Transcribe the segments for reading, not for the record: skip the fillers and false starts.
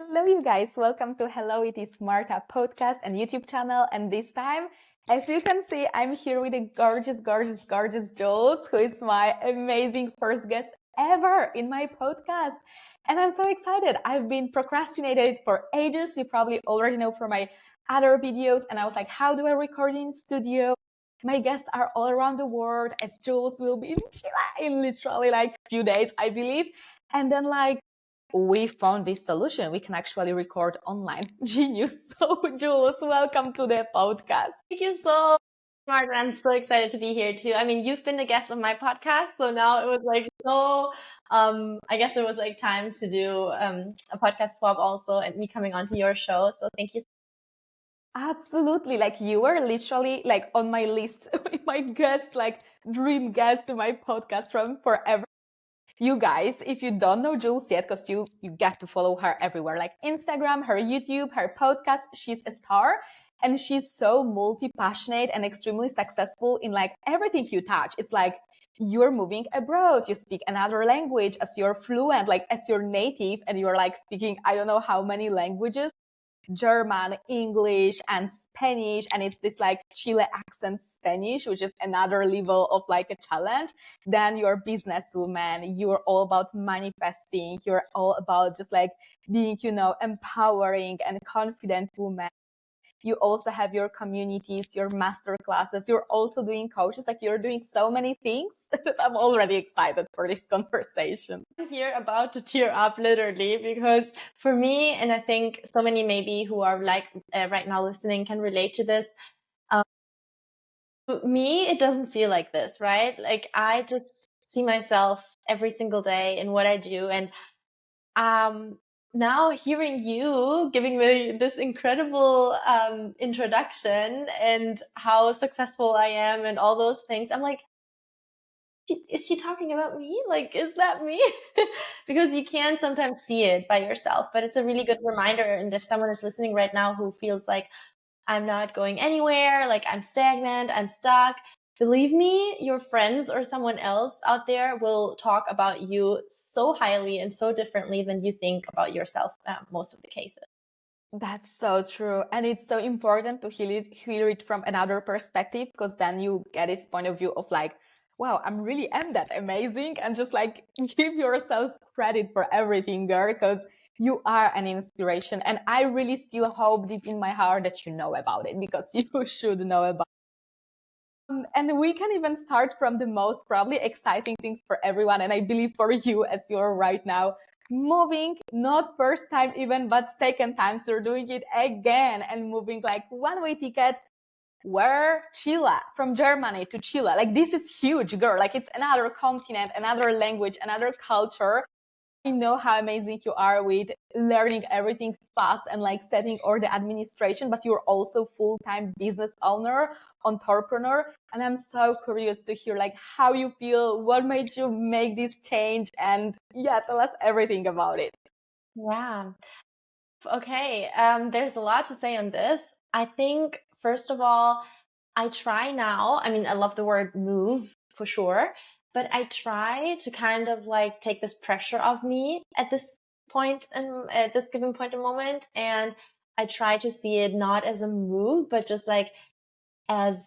Hello, you guys. Welcome to Hello, It is Marta podcast and YouTube channel. And this time, as you can see, I'm here with a gorgeous Jules, who is my amazing first guest ever in my podcast. And I'm so excited. I've been procrastinating for ages. You probably already know from my other videos. And I was like, how do I record in studio? My guests are all around the world, as Jules will be in Chile in literally like a few days, I believe. And then we found this solution. We can actually record online. Genius. So, Jules, welcome to the podcast. Thank you so much. I'm so excited to be here too. I mean, you've been a guest on my podcast, so now it was like I guess it was like time to do a podcast swap also and me coming onto your show. So thank you. Absolutely. Like you were literally like on my list, my guest, like dream guest to my podcast from forever. You guys, if you don't know Jules yet, because you get to follow her everywhere, like Instagram, her YouTube, her podcast, she's a star. And she's so multi-passionate and extremely successful in like everything you touch. It's like you're moving abroad, you speak another language as you're fluent, like as you're native, and you're like speaking, I don't know how many languages. German, English, and Spanish. And it's this like Chile accent Spanish, which is another level of like a challenge. Then you're a businesswoman. You're all about manifesting. You're all about just like being, empowering and confident woman. You also have your communities, your master classes. You're also doing coaches. Like you're doing so many things. I'm already excited for this conversation. I'm here about to tear up literally because for me, and I think so many maybe who are like right now listening can relate to this. Me, it doesn't feel like this, right? Like I just see myself every single day in what I do. And now hearing you giving me this incredible introduction and how successful I am and all those things, I'm like, is she talking about me? Like, is that me? Because you can sometimes see it by yourself, but it's a really good reminder. And if someone is listening right now who feels like I'm not going anywhere, like I'm stagnant, I'm stuck, believe me, your friends or someone else out there will talk about you so highly and so differently than you think about yourself most of the cases. That's so true. And it's so important to hear it from another perspective, because then you get this point of view of like, wow, I'm really am that amazing. And just like give yourself credit for everything, girl, because you are an inspiration. And I really still hope deep in my heart that you know about it, because you should know about it. And we can even start from the most probably exciting things for everyone. And I believe for you as you're right now moving, not first time even, but second time. So you're doing it again and moving like one-way ticket. Where? Chile, from Germany to Chile. Like this is huge, girl. Like it's another continent, another language, another culture. I know how amazing you are with learning everything fast and like setting all the administration, but you're also full-time business owner, entrepreneur. And I'm so curious to hear like how you feel, what made you make this change, and tell us everything about it. Yeah. Okay. There's a lot to say on this. I think, first of all, I try now. I mean, I love the word move for sure, but I try to kind of like take this pressure off me at this point and at this given point in moment. And I try to see it not as a move, but just like as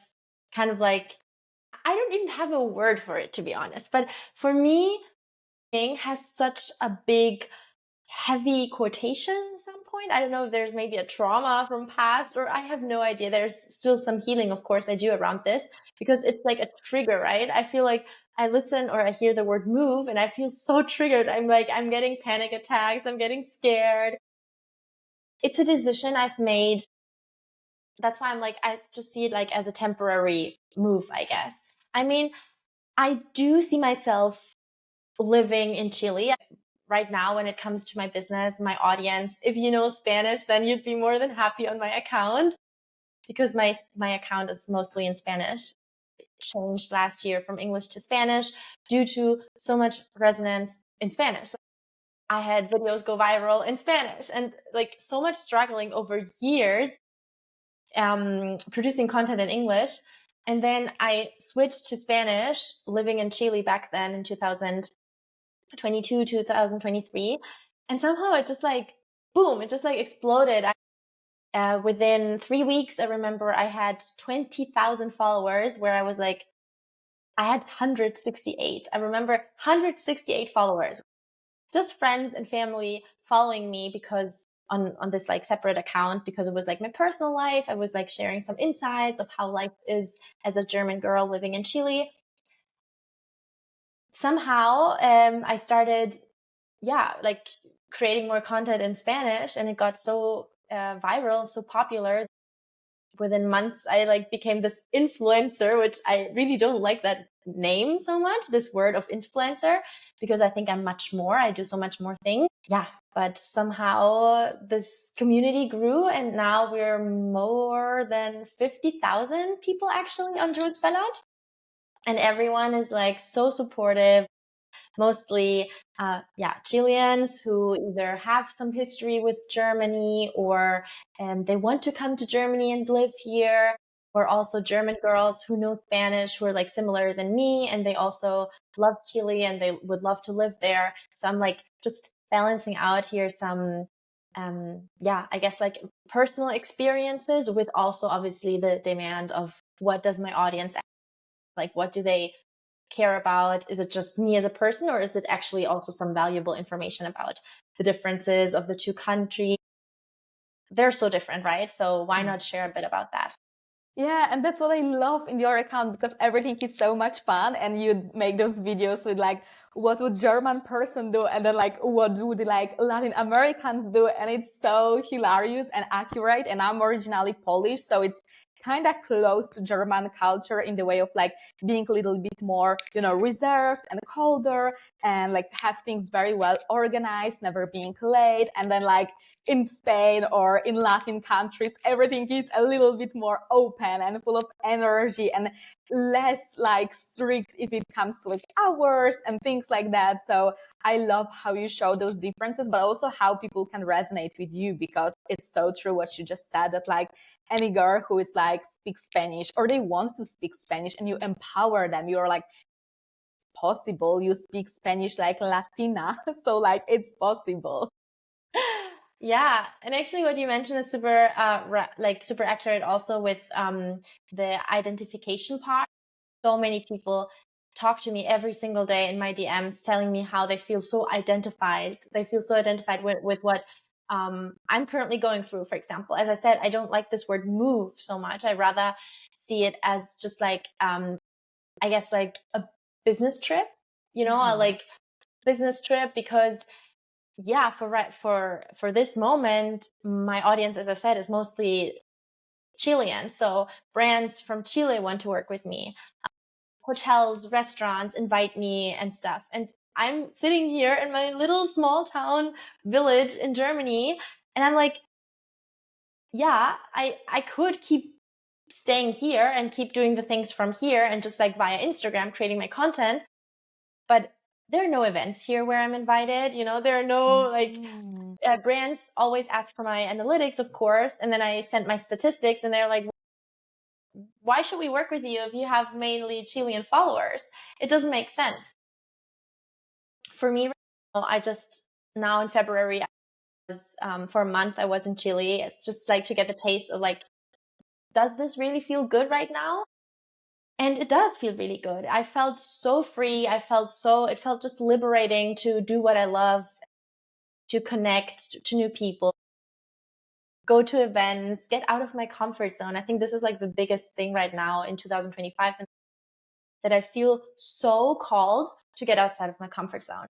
kind of like, I don't even have a word for it, to be honest. But for me, thing has such a big heavy quotation at some point. I don't know if there's maybe a trauma from past, or I have no idea. There's still some healing, of course, I do around this, because it's like a trigger, right? I feel like I listen or I hear the word move and I feel so triggered. I'm like, I'm getting panic attacks. I'm getting scared. It's a decision I've made. That's why I'm like, I just see it like as a temporary move, I guess. I mean, I do see myself living in Chile right now when it comes to my business, my audience. If you know Spanish, then you'd be more than happy on my account, because my account is mostly in Spanish. It changed last year from English to Spanish due to so much resonance in Spanish. I had videos go viral in Spanish and like so much struggling over years producing content in English. And then I switched to Spanish, living in Chile back then in 2022, 2023. And somehow it just like boom, it just like exploded. Within 3 weeks, I remember I had 20,000 followers, where I was like, I had 168. I remember 168 followers, just friends and family following me because on this like separate account, because it was like my personal life. I was like sharing some insights of how life is as a German girl living in Chile. Somehow, I started, like creating more content in Spanish, and it got so viral, so popular. Within months, I like became this influencer, which I really don't like that name so much, this word of influencer, because I think I'm much more. I do so much more things. Yeah, but somehow this community grew, and now we're more than 50,000 people actually on Jules. And everyone is like so supportive, mostly Chileans who either have some history with Germany, or they want to come to Germany and live here, or also German girls who know Spanish, who are like similar than me, and they also love Chile and they would love to live there. So I'm like just balancing out here some I guess like personal experiences with also obviously the demand of what does my audience like, what do they care about? Is it just me as a person, or is it actually also some valuable information about the differences of the two countries? They're so different, right? So why not share a bit about that? Yeah, and that's what I love in your account, because everything is so much fun, and you make those videos with like, what would German person do, and then like, what would like Latin Americans do, and it's so hilarious and accurate. And I'm originally Polish, so it's kind of close to German culture in the way of like being a little bit more, reserved and colder, and like have things very well organized, never being late. And then like in Spain or in Latin countries, everything is a little bit more open and full of energy, and less like strict if it comes to like hours and things like that. So I love how you show those differences, but also how people can resonate with you, because it's so true what you just said, that like any girl who is like speaks Spanish, or they want to speak Spanish, and you empower them, you're like, possible, you speak Spanish like Latina. So like it's possible. Yeah, and actually what you mentioned is super super accurate also with the identification part. So many people talk to me every single day in my DMs telling me how they feel so identified. They feel so identified with what I'm currently going through. For example, as I said, I don't like this word move so much. I rather see it as just like I guess like a business trip, like business trip, because for this moment, my audience, as I said, is mostly Chilean. So brands from Chile want to work with me. Hotels, restaurants invite me and stuff. And I'm sitting here in my little small town village in Germany, and I'm like, yeah, I could keep staying here and keep doing the things from here and just like via Instagram creating my content, but there are no events here where I'm invited. There are no like brands always ask for my analytics, of course, and then I sent my statistics, and they're like, why should we work with you if you have mainly Chilean followers? It doesn't make sense. For me, I just, now in February, I was, for a month, I was in Chile, just like to get the taste of like, does this really feel good right now? And it does feel really good. I felt so free. It felt just liberating to do what I love, to connect to new people, go to events, get out of my comfort zone. I think this is like the biggest thing right now in 2025, that I feel so called to get outside of my comfort zone.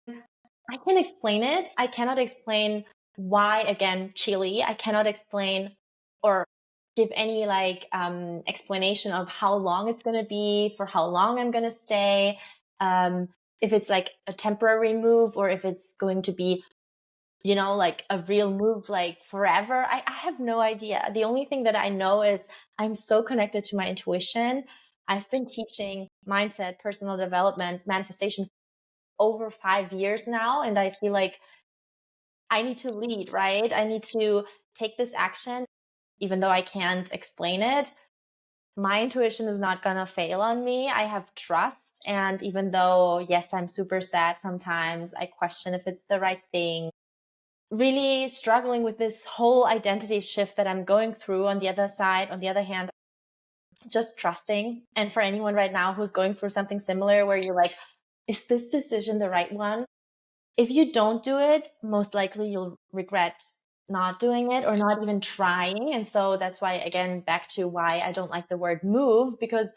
I can explain it. I cannot explain why, again, Chile. I cannot explain or give any like explanation of how long it's going to be, for how long I'm going to stay, if it's like a temporary move, or if it's going to be, like a real move, like forever. I have no idea. The only thing that I know is I'm so connected to my intuition. I've been teaching mindset, personal development, manifestation over 5 years now. And I feel like I need to lead, right? I need to take this action, even though I can't explain it. My intuition is not going to fail on me. I have trust. And even though, yes, I'm super sad sometimes, I question if it's the right thing. really struggling with this whole identity shift that I'm going through. On the other side, on the other hand, just trusting. And for anyone right now who's going through something similar where you're like, is this decision the right one? If you don't do it, most likely you'll regret not doing it or not even trying. And so that's why, again, back to why I don't like the word move, because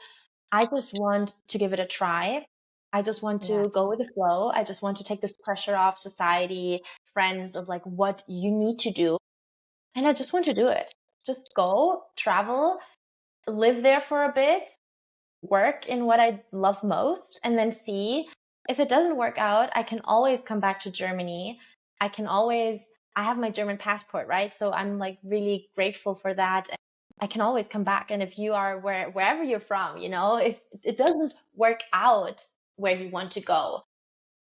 I just want to give it a try. I just want Yeah. to go with the flow. I just want to take this pressure off society, friends, of like what you need to do. And I just want to do it. Just go, travel, live there for a bit, work in what I love most, and then see if it doesn't work out. I can always come back to Germany. I have my German passport, right? So I'm like really grateful for that. I can always come back. And if you are wherever you're from, if it doesn't work out where you want to go,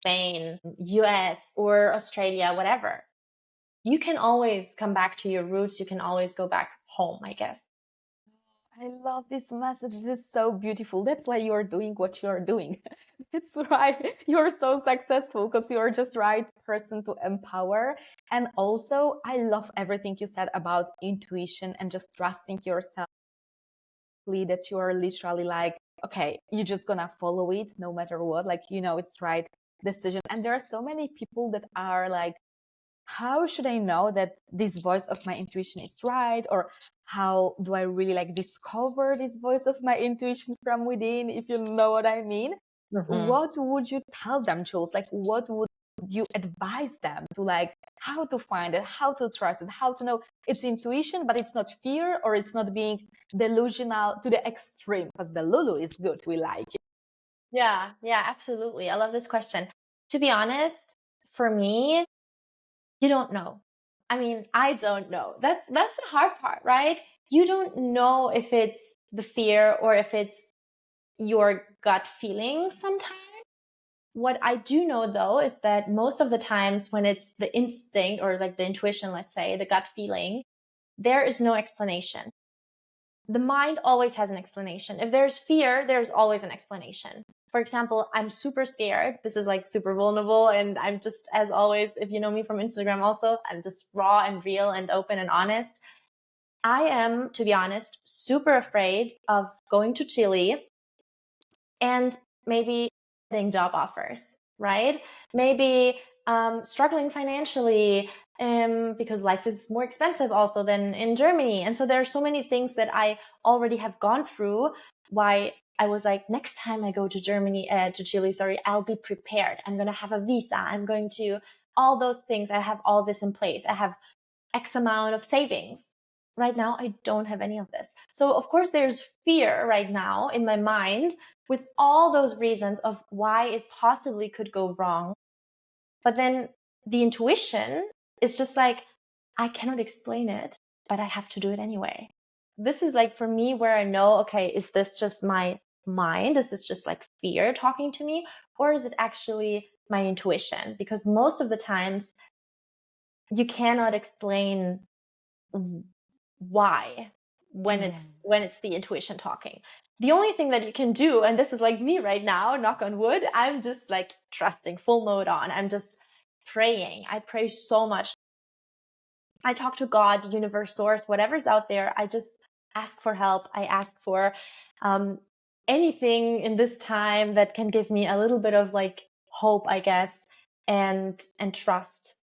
Spain, US, or Australia, whatever, you can always come back to your roots. You can always go back home, I guess. I love this message. This is so beautiful. That's why you're doing what you're doing. It's right. You're so successful because you're just right person to empower. And also, I love everything you said about intuition and just trusting yourself, that you are literally like, okay, you're just gonna follow it no matter what. Like, it's right decision. And there are so many people that are like, how should I know that this voice of my intuition is right? Or how do I really like discover this voice of my intuition from within, if you know what I mean? Mm-hmm. What would you tell them, Jules? Like, what would you advise them to, like, how to find it, how to trust it, how to know it's intuition, but it's not fear, or it's not being delusional to the extreme? Because the Lulu is good. We like it. Yeah, absolutely. I love this question. To be honest, for me, you don't know. I mean, I don't know. That's the hard part, right? You don't know if it's the fear or if it's your gut feeling sometimes. What I do know though is that most of the times when it's the instinct or like the intuition, let's say, the gut feeling, there is no explanation. The mind always has an explanation. If there's fear, there's always an explanation. For example, I'm super scared. This is like super vulnerable. And I'm just, as always, if you know me from Instagram also, I'm just raw and real and open and honest. I am, to be honest, super afraid of going to Chile and maybe getting job offers, right? Maybe struggling financially, because life is more expensive also than in Germany. And so there are so many things that I already have gone through. Why I was like, next time I go to to Chile, sorry, I'll be prepared. I'm going to have a visa. I'm going to all those things. I have all this in place. I have X amount of savings. Right now, I don't have any of this. So of course there's fear right now in my mind with all those reasons of why it possibly could go wrong. But then the intuition is just like, I cannot explain it, but I have to do it anyway. This is like for me where I know, okay, is this just my mind? Is this just like fear talking to me? Or is it actually my intuition? Because most of the times you cannot explain why when it's the intuition talking. The only thing that you can do, and this is like me right now, knock on wood, I'm just like trusting, full mode on. I'm just praying. I pray so much. I talk to God, universe, source, whatever's out there. I just ask for help. I ask for anything in this time that can give me a little bit of like hope, I guess, and trust.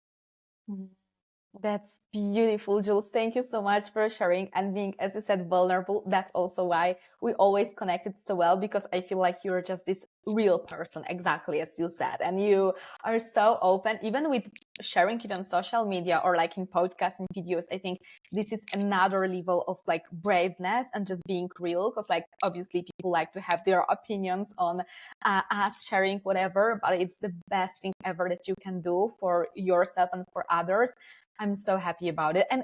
That's beautiful, Jules. Thank you so much for sharing and being, as you said, vulnerable. That's also why we always connected so well, because I feel like you're just this real person, exactly as you said. And you are so open, even with sharing it on social media or like in podcasts and videos. I think this is another level of like braveness and just being real, because like obviously people like to have their opinions on us sharing whatever, but it's the best thing ever that you can do for yourself and for others. I'm so happy about it. And,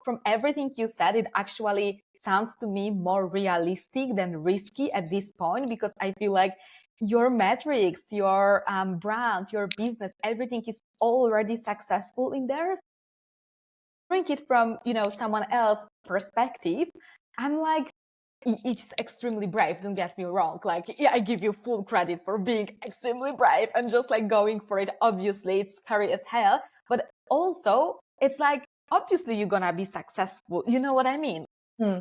from everything you said, it actually sounds to me more realistic than risky at this point, because I feel like your metrics, your brand, your business, everything is already successful in there. Bring it from, someone else's perspective. I'm like, it's extremely brave, don't get me wrong. Like, yeah, I give you full credit for being extremely brave and just like going for it. Obviously, it's scary as hell. But Also, it's like, obviously you're gonna be successful. You know what I mean?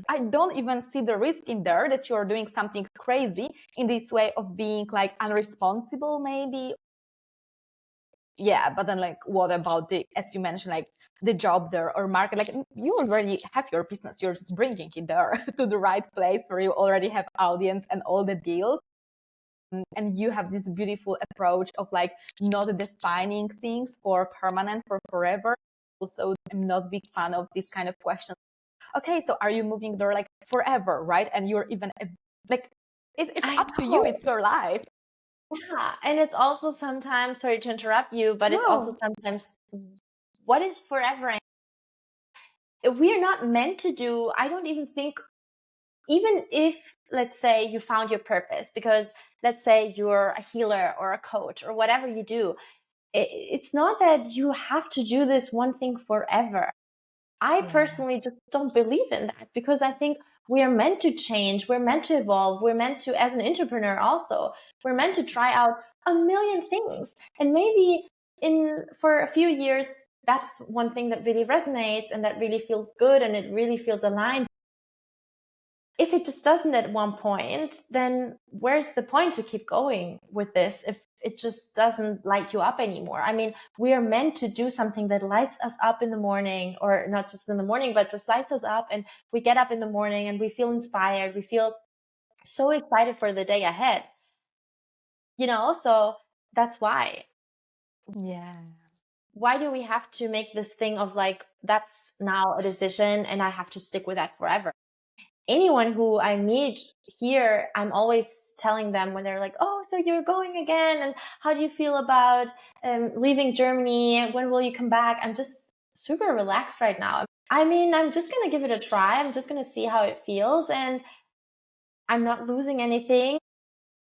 I don't even see the risk in there that you're doing something crazy in this way of being like unresponsible, maybe. Yeah, but then like, what about the, as you mentioned, like the job there or market? Like you already have your business, you're just bringing it there to the right place where you already have audience and all the deals. And you have this beautiful approach of like not defining things for permanent, for forever. Also, I'm not a big fan of this kind of question. Okay, so are you moving there like forever, right? And you're even like, it's I up to you. know. It's your life. Yeah. And it's also sometimes, sorry to interrupt you, but it's also No. sometimes what is forever? We are not meant to do, I don't even think, even if, let's say, you found your purpose, because let's say you're a healer or a coach or whatever you do, it's not that you have to do this one thing forever. I personally just don't believe in that, because I think we are meant to change, we're meant to evolve, we're meant to, as an entrepreneur also, we're meant to try out a million things. And maybe for a few years, that's one thing that really resonates and that really feels good and it really feels aligned. If it just doesn't at one point, then where's the point to keep going with this if it just doesn't light you up anymore? I mean, we are meant to do something that lights us up in the morning, or not just in the morning, but just lights us up. And we get up in the morning and we feel inspired. We feel so excited for the day ahead, so that's why. Yeah. Why do we have to make this thing of like, that's now a decision and I have to stick with that forever? Anyone who I meet here, I'm always telling them when they're like, oh, so you're going again, and how do you feel about leaving Germany? When will you come back? I'm just super relaxed right now. I mean, I'm just going to give it a try. I'm just going to see how it feels, and I'm not losing anything.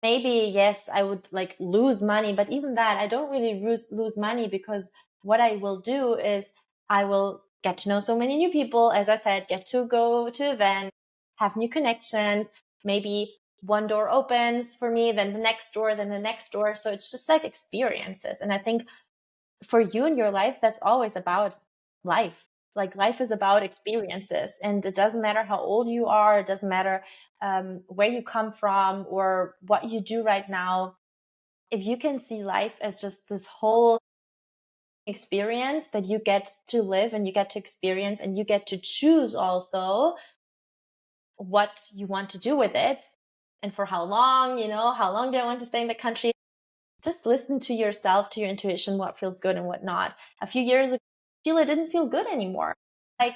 Maybe, yes, I would like lose money, but even that, I don't really lose money, because what I will do is I will get to know so many new people. As I said, get to go to events, have new connections. Maybe one door opens for me, then the next door, then the next door. So it's just like experiences. And I think for you in your life, that's always about life. Like life is about experiences, and it doesn't matter how old you are. It doesn't matter where you come from or what you do right now. If you can see life as just this whole experience that you get to live and you get to experience, and you get to choose also what you want to do with it and for how long, how long do I want to stay in the country? Just listen to yourself, to your intuition, what feels good and what not. A few years ago, Chile didn't feel good anymore. Like,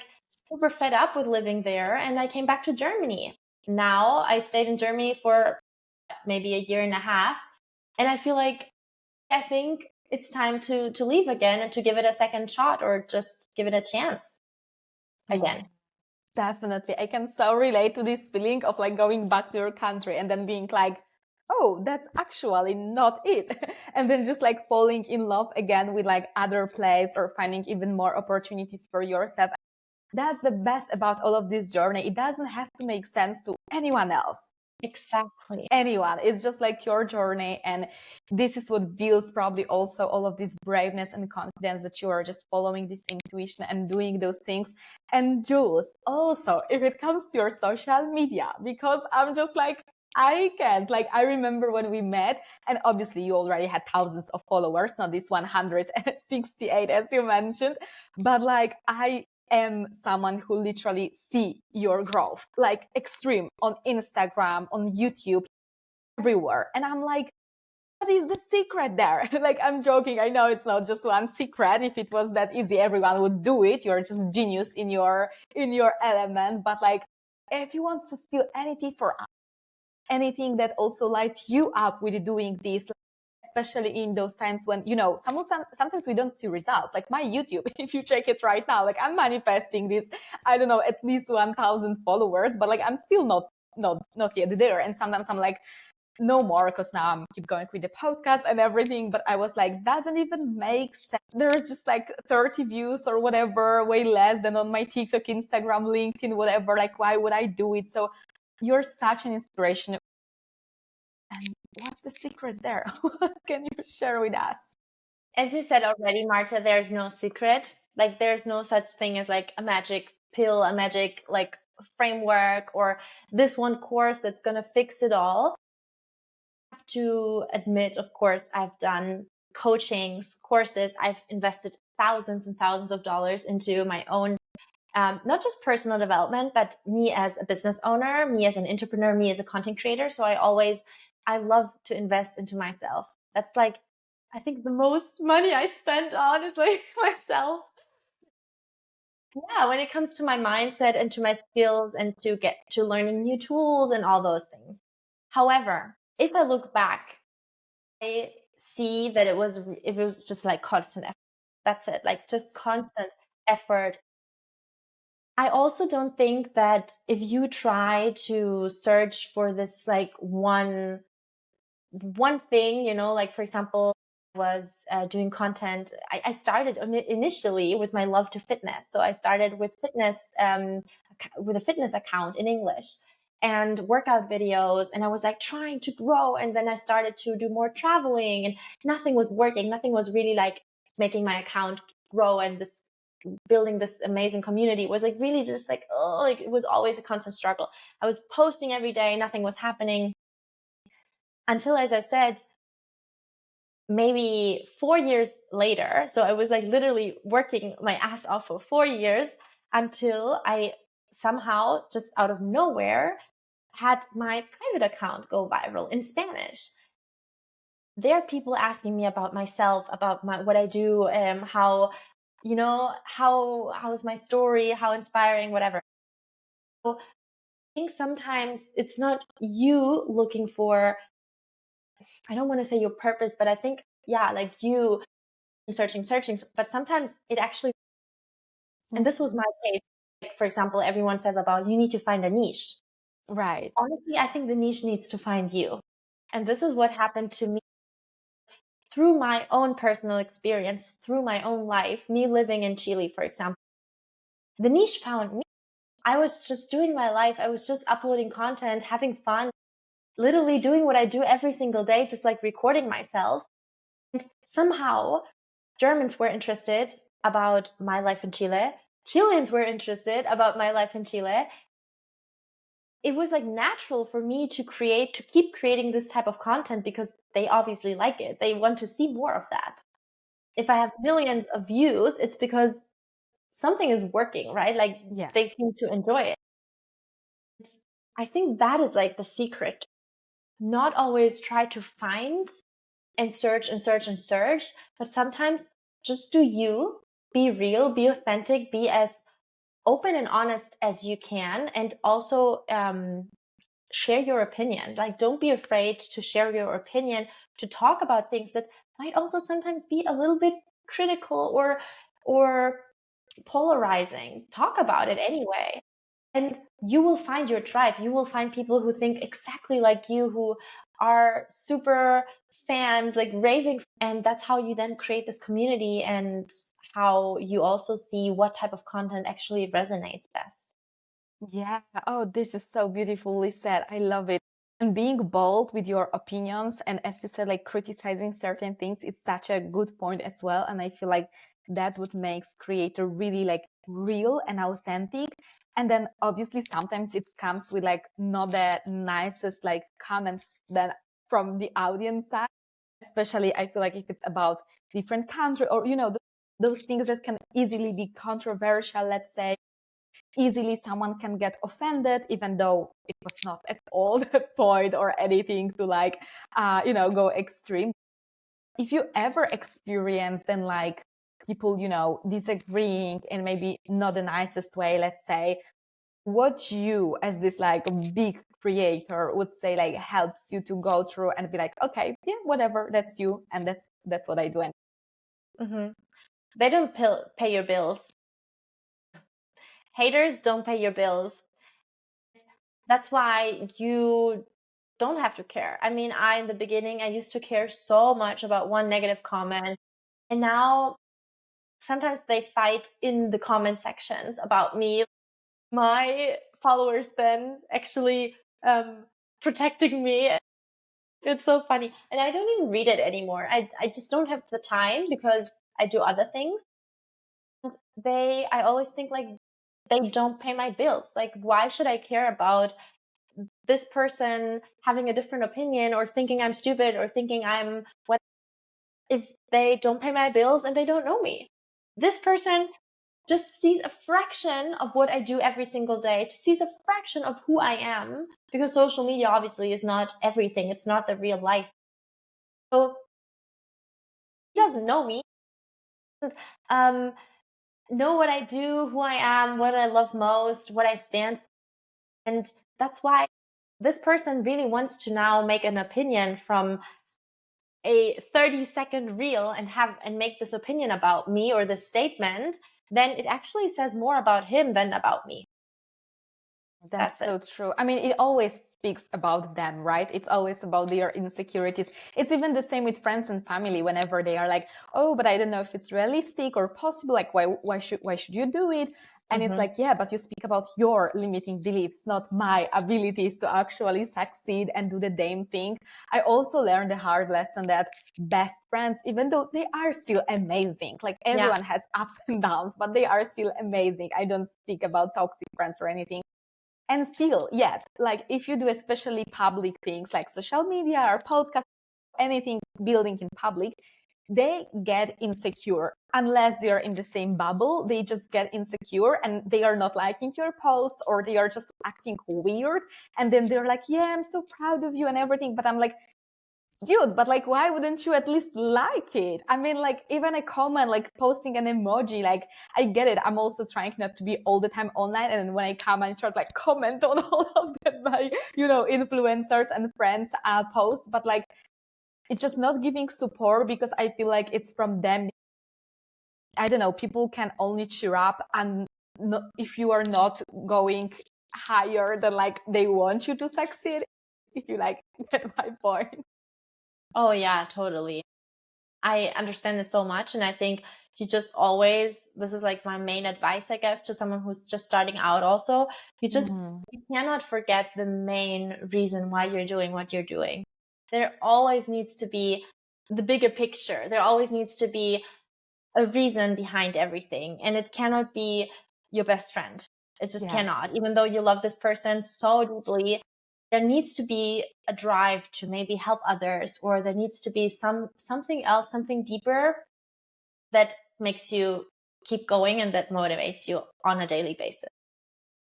super fed up with living there, and I came back to Germany. Now I stayed in Germany for maybe a year and a half, and I feel like I think it's time to leave again and to give it a second shot, or just give it a chance again. Definitely. I can so relate to this feeling of like going back to your country and then being like, oh, that's actually not it. And then just like falling in love again with like other place or finding even more opportunities for yourself. That's the best about all of this journey. It doesn't have to make sense to anyone else. Exactly. Anyone. It's just like your journey. And this is what builds probably also all of this braveness and confidence, that you are just following this intuition and doing those things. And Jules, also, if it comes to your social media, because I'm just like, I can't. Like, I remember when we met, and obviously you already had thousands of followers, not this 168 as you mentioned, but like I am someone who literally see your growth, like extreme, on Instagram, on YouTube, everywhere. And I'm like, what is the secret there? Like, I'm joking. I know it's not just one secret. If it was that easy, everyone would do it. You're just genius in your element. But like, if you want to steal anything for us, anything that also lights you up with doing this, especially in those times when, sometimes we don't see results. Like my YouTube, if you check it right now, like I'm manifesting this, I don't know, at least 1,000 followers, but like I'm still not yet there. And sometimes I'm like, no more, because now I'm keep going with the podcast and everything. But I was like, doesn't even make sense. There's just like 30 views or whatever, way less than on my TikTok, Instagram, LinkedIn, whatever. Like, why would I do it? So you're such an inspiration. And what's the secret there? What can you share with us? As you said already, Marta, there's no secret. Like there's no such thing as like a magic pill, a magic like framework, or this one course that's going to fix it all. I have to admit, of course, I've done coachings, courses. I've invested thousands and thousands of dollars into my own, not just personal development, but me as a business owner, me as an entrepreneur, me as a content creator. So I love to invest into myself. That's like, I think the most money I spent on is like myself. Yeah, when it comes to my mindset and to my skills and to get to learning new tools and all those things. However, if I look back, I see that it was just like constant effort. That's it, like just constant effort. I also don't think that if you try to search for this like one thing, you know, like for example, I was doing content. I started initially with my love to fitness. So I started with with a fitness account in English and workout videos. And I was like trying to grow. And then I started to do more traveling and nothing was working. Nothing was really like making my account grow, and this building this amazing community was like really just like, oh, like it was always a constant struggle. I was posting every day. Nothing was happening until, as I said, maybe 4 years later. So I was like literally working my ass off for 4 years until I somehow, just out of nowhere, had my private account go viral in Spanish. There are people asking me about myself, about what I do, how, you know, how's my story, how inspiring, whatever. So I think sometimes it's not you looking for, I don't want to say your purpose, but I think, yeah, like you searching, but sometimes it actually, and this was my case. Like, for example, everyone says about you need to find a niche. Right. Honestly, I think the niche needs to find you. And this is what happened to me through my own personal experience, through my own life, me living in Chile, for example. The niche found me. I was just doing my life. I was just uploading content, having fun, literally doing what I do every single day, just like recording myself. And somehow Germans were interested about my life in Chile. Chileans were interested about my life in Chile. It was like natural for me to keep creating this type of content because they obviously like it. They want to see more of that. If I have millions of views, it's because something is working, right? Like Yeah. they seem to enjoy it. I think that is like the secret. Not always try to find and search and search and search, but sometimes just do you, be real, be authentic, be as open and honest as you can, and also share your opinion. Like, don't be afraid to share your opinion, to talk about things that might also sometimes be a little bit critical or polarizing. Talk about it anyway. And you will find your tribe. You will find people who think exactly like you, who are super fans, like raving. And that's how you then create this community, and how you also see what type of content actually resonates best. Yeah. Oh, this is so beautifully said. I love it. And being bold with your opinions, and as you said, like criticizing certain things is such a good point as well. And I feel like that what makes creator really like real and authentic. And then obviously sometimes it comes with like not the nicest like comments then from the audience side. Especially I feel like if it's about different country, or those things that can easily be controversial, let's say, easily someone can get offended, even though it was not at all the point or anything to like go extreme. If you ever experience then like people disagreeing in maybe not the nicest way, let's say, what you as this like big creator would say like helps you to go through and be like, okay, yeah, whatever, that's you, and that's what I do. And Mm-hmm. They don't pay your bills. Haters don't pay your bills. That's why you don't have to care. I mean, in the beginning, I used to care so much about one negative comment. And now sometimes they fight in the comment sections about me. My followers then actually protecting me. It's so funny. And I don't even read it anymore. I just don't have the time because I do other things. And I always think like they don't pay my bills. Like, why should I care about this person having a different opinion or thinking I'm stupid or thinking I'm what if they don't pay my bills and they don't know me? This person just sees a fraction of what I do every single day, sees a fraction of who I am, because social media obviously is not everything. It's not the real life. So he doesn't know me, um, know what I do, who I am, what I love most, what I stand for. And that's why this person really wants to now make an opinion from a 30-second reel and make this opinion about me or this statement, then it actually says more about him than about me. That's That's it. so true. I mean, it always speaks about them, right? It's always about their insecurities. It's even the same with friends and family whenever they are like, "Oh, but I don't know if it's realistic or possible. Like, why should you do it?" And it's like, yeah, but you speak about your limiting beliefs, not my abilities to actually succeed and do the damn thing. I also learned the hard lesson that best friends, even though they are still amazing, like everyone has ups and downs, but they are still amazing. I don't speak about toxic friends or anything. And still, yet, like if you do especially public things like social media or podcast, anything building in public, they get insecure unless they are in the same bubble. They just get insecure and they are not liking your posts or they are just acting weird. And then they're like, yeah, I'm so proud of you and everything. But I'm like, dude, but like, why wouldn't you at least like it? I mean, like, even a comment, like posting an emoji, like, I get it. I'm also trying not to be all the time online. And then when I come and try to like comment on all of them, my, influencers and friends posts, but like, it's just not giving support because I feel like it's from them. I don't know, people can only cheer up and if you are not going higher than like they want you to succeed, if you like get my point. Oh yeah, totally. I understand it so much. And I think you just always, this is like my main advice, I guess, to someone who's just starting out also. You cannot forget the main reason why you're doing what you're doing. There always needs to be the bigger picture. There always needs to be a reason behind everything. And it cannot be your best friend. It just cannot. Even though you love this person so deeply, there needs to be a drive to maybe help others, or there needs to be something else, something deeper that makes you keep going and that motivates you on a daily basis.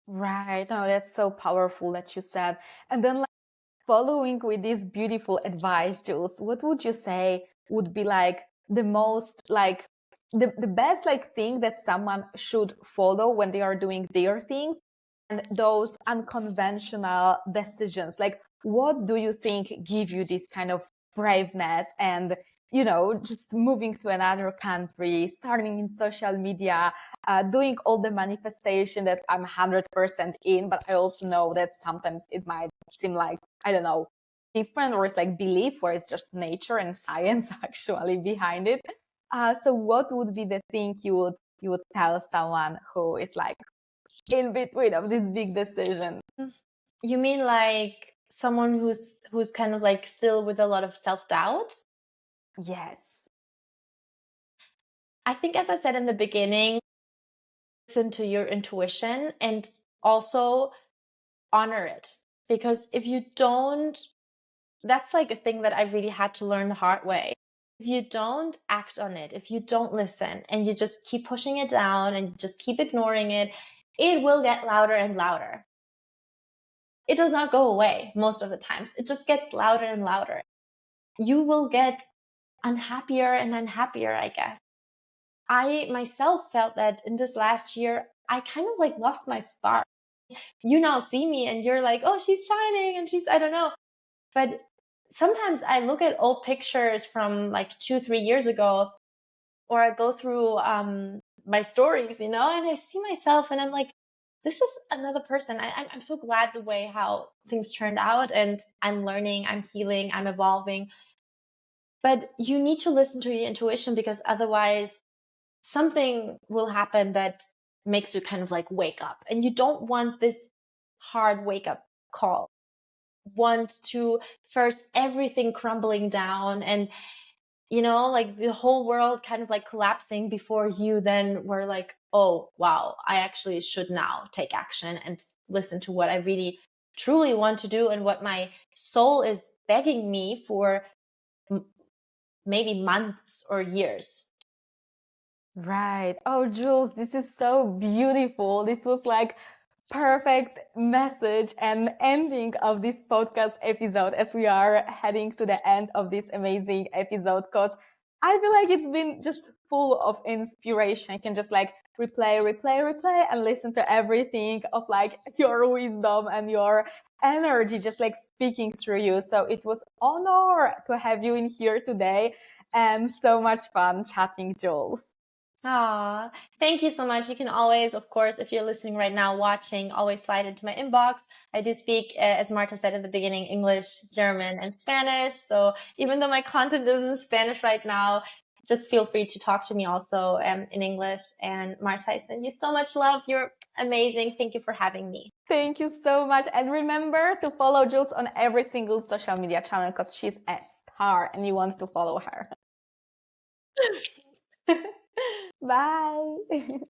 Right. No, that's so powerful that you said. And then like following with this beautiful advice, Jules, what would you say would be like the most like the best like thing that someone should follow when they are doing their things and those unconventional decisions? Like what do you think give you this kind of braveness and just moving to another country, starting in social media, doing all the manifestation that I'm 100% in, but I also know that sometimes it might seem like, I don't know, different or it's like belief where it's just nature and science actually behind it. So what would be the thing you would tell someone who is like in between of this big decision? You mean like someone who's kind of like still with a lot of self-doubt? Yes. I think, as I said in the beginning, listen to your intuition and also honor it. Because if you don't, that's like a thing that I really had to learn the hard way. If you don't act on it, if you don't listen and you just keep pushing it down and just keep ignoring it, it will get louder and louder. It does not go away most of the times. It just gets louder and louder. You will get unhappier and unhappier, I guess. I myself felt that in this last year, I kind of like lost my spark. You now see me and you're like, oh, she's shining and I don't know. But sometimes I look at old pictures from like 2-3 years ago, or I go through my stories, and I see myself and I'm like, this is another person. I'm so glad the way how things turned out, and I'm learning, I'm healing, I'm evolving. But you need to listen to your intuition, because otherwise something will happen that makes you kind of like wake up, and you don't want this hard wake up call. want to first everything crumbling down and, you know, like the whole world kind of like collapsing before you then were like, oh, wow, I actually should now take action and listen to what I really truly want to do and what my soul is begging me for maybe months or years. Right. Oh, Jules, this is so beautiful. This was like perfect message and ending of this podcast episode as we are heading to the end of this amazing episode because I feel like it's been just full of inspiration. You can just like replay and listen to everything of like your wisdom and your energy just like speaking through you. So it was honor to have you in here today and so much fun chatting, Jules. Ah, thank you so much. You can always, of course, if you're listening right now, watching, always slide into my inbox. I do speak, as Marta said at the beginning, English, German, and Spanish. So even though my content is in Spanish right now, just feel free to talk to me also in English. And Marta, I send you so much love. You're amazing. Thank you for having me. Thank you so much. And remember to follow Jules on every single social media channel because she's a star and you want to follow her. Bye.